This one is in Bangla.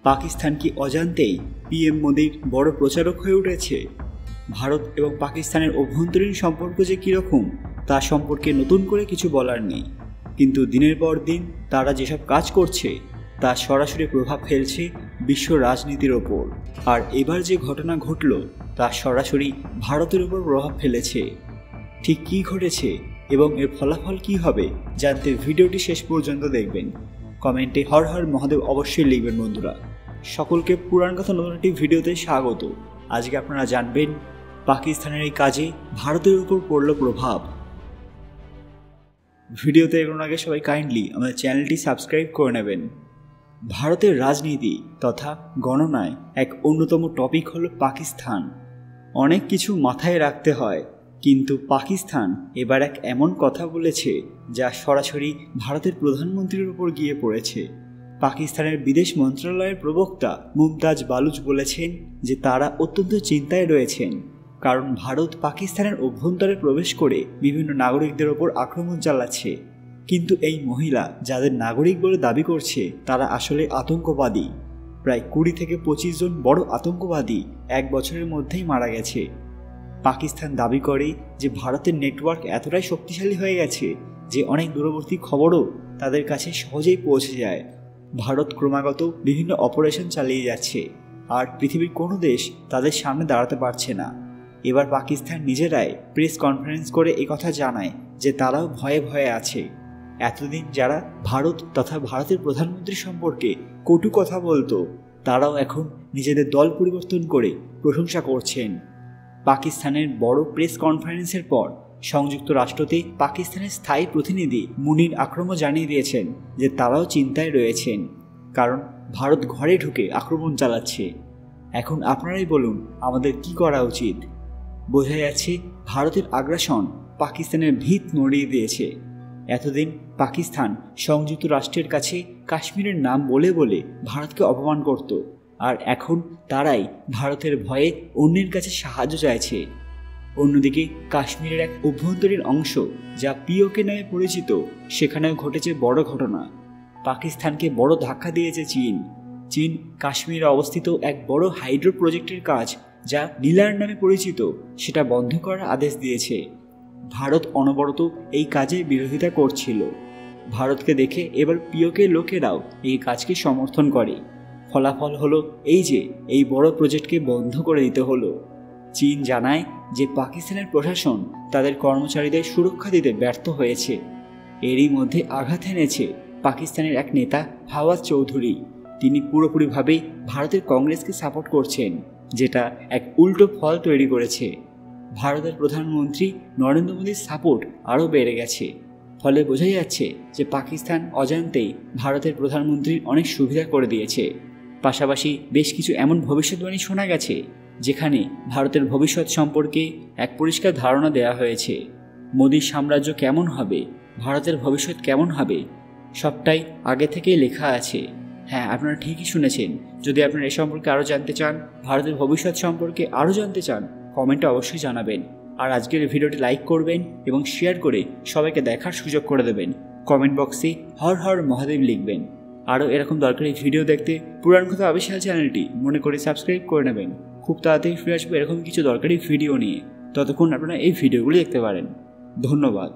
পাকিস্তান কি অজান্তেই পিএম মোদির বড় প্রচারক হয়ে উঠেছে? ভারত এবং পাকিস্তানের অভ্যন্তরীণ সম্পর্ক যে কীরকম তা সম্পর্কে নতুন করে কিছু বলার নেই, কিন্তু দিনের পর দিন তারা যেসব কাজ করছে তা সরাসরি প্রভাব ফেলছে বিশ্ব রাজনীতির ওপর। আর এবার যে ঘটনা ঘটল তা সরাসরি ভারতের উপর প্রভাব ফেলেছে। ঠিক কী ঘটেছে এবং এর ফলাফল কী হবে জানতে ভিডিওটি শেষ পর্যন্ত দেখবেন। কমেন্টে হর হর মহাদেব অবশ্যই লিখবেন বন্ধুরা। সকলকে পুরাণ কথা নতুন একটি ভিডিওতে স্বাগত। আজকে আপনারা জানবেন পাকিস্তানের এই কাজে ভারতের উপর পড়ল প্রভাব। ভিডিওতে এগোনোর আগে সবাই কাইন্ডলি আমাদের চ্যানেলটি সাবস্ক্রাইব করে নেবেন। ভারতের রাজনীতি তথা গণনায় এক অন্যতম টপিক হলো পাকিস্তান। অনেক কিছু মাথায় রাখতে হয়, কিন্তু পাকিস্তান এবার এক এমন কথা বলেছে যা সরাসরি ভারতের প্রধানমন্ত্রীর উপর গিয়ে পড়েছে। পাকিস্তানের বিদেশ মন্ত্রণালয়ের প্রবক্তা মুমতাজ বালুচ বলেছেন যে তারা অত্যন্ত চিন্তায় রয়েছেন, কারণ ভারত পাকিস্তানের অভ্যন্তরে প্রবেশ করে বিভিন্ন নাগরিকদের ওপর আক্রমণ চালাচ্ছে। কিন্তু এই মহিলা যাদের নাগরিক বলে দাবি করছে তারা আসলে আতঙ্কবাদী। প্রায় 20 থেকে 25 জন বড় আতঙ্কবাদী এক বছরের মধ্যেই মারা গেছে। পাকিস্তান দাবি করে যে ভারতের নেটওয়ার্ক এতটাই শক্তিশালী হয়ে গেছে যে অনেক দূরবর্তী খবরও তাদের কাছে সহজেই পৌঁছে যায়। ভারত ক্রমাগত বিভিন্ন অপারেশন চালিয়ে যাচ্ছে, আর পৃথিবীর কোনো দেশ তাদের সামনে দাঁড়াতে পারছে না। এবার পাকিস্তান নিজেরাই প্রেস কনফারেন্স করে একথা জানায় যে তারাও ভয়ে ভয়ে আছে। এতদিন যারা ভারত তথা ভারতের প্রধানমন্ত্রী সম্পর্কে কটু কথা বলতো তারাও এখন নিজেদের দল পরিবর্তন করে প্রশংসা করছেন। পাকিস্তানের বড় প্রেস কনফারেন্সের পর সংযুক্ত রাষ্ট্রতে পাকিস্তানের স্থায়ী প্রতিনিধি মুনির আকরমও জানিয়ে দিয়েছেন যে তারাও চিন্তায় রয়েছেন, কারণ ভারত ঘরে ঢুকে আক্রমণ চালাচ্ছে। এখন আপনারাই বলুন আমাদের কি করা উচিত। বোঝা যাচ্ছে ভারতের আগ্রাসন পাকিস্তানের ভিত নড়িয়ে দিয়েছে। এতদিন পাকিস্তান সংযুক্ত রাষ্ট্রের কাছে কাশ্মীরের নাম বলে বলে ভারতকে অপমান করত, আর এখন তারাই ভারতের ভয়ে অন্যের কাছে সাহায্য চাইছে। অন্যদিকে কাশ্মীরের এক অভ্যন্তরীণ অংশ যা পিওকে নামে পরিচিত, সেখানেও ঘটেছে বড় ঘটনা। পাকিস্তানকে বড় ধাক্কা দিয়েছে চীন কাশ্মীরে অবস্থিত এক বড় হাইড্রো প্রজেক্টের কাজ যা নীলার নামে পরিচিত সেটা বন্ধ করার আদেশ দিয়েছে। ভারত অনবরত এই কাজের বিরোধিতা করছিল। ভারতকে দেখে এবার পিওকে লোকেরাও এই কাজকে সমর্থন করে। ফলাফল হলো এই যে এই বড় প্রজেক্টকে বন্ধ করে দিতে হলো। চীন জানায় যে পাকিস্তানের প্রশাসন তাদের কর্মচারীদের সুরক্ষা দিতে ব্যর্থ হয়েছে। এরই মধ্যে আঘাত এনেছে পাকিস্তানের এক নেতা ফাওয়াদ চৌধুরী। তিনি পুরোপুরিভাবে ভারতের কংগ্রেসকে সাপোর্ট করছেন, যেটা এক উল্টো ফল তৈরি করেছে। ভারতের প্রধানমন্ত্রী নরেন্দ্র মোদীর সাপোর্ট আরও বেড়ে গেছে। ফলে বোঝা যাচ্ছে যে পাকিস্তান অজান্তেই ভারতের প্রধানমন্ত্রীর অনেক সুবিধা করে দিয়েছে। পাশাপাশি বেশ কিছু এমন ভবিষ্যৎবাণী শোনা গেছে যেখানে ভারতের ভবিষ্যৎ সম্পর্কে এক পরিষ্কার ধারণা দেওয়া হয়েছে। মোদীর সাম্রাজ্য কেমন হবে, ভারতের ভবিষ্যৎ কেমন হবে, সবটাই আগে থেকেই লেখা আছে। হ্যাঁ, আপনারা ঠিকই শুনেছেন। যদি আপনারা এ সম্পর্কে আরও জানতে চান, ভারতের ভবিষ্যৎ সম্পর্কে আরও জানতে চান, কমেন্টে অবশ্যই জানাবেন। আর আজকের ভিডিওটি লাইক করবেন এবং শেয়ার করে সবাইকে দেখার সুযোগ করে দেবেন। কমেন্ট বক্সে হর হর মহাদেব লিখবেন। আরও এরকম দরকারি ভিডিও দেখতে পুরাণ কথা অফিসিয়াল চ্যানেলটি মনে করে সাবস্ক্রাইব করে নেবেন। খুব তাড়াতাড়ি ফিরে আসবো এরকম কিছু দরকারি ভিডিও নিয়ে। ততক্ষণ আপনারা এই ভিডিওগুলি দেখতে পারেন। ধন্যবাদ।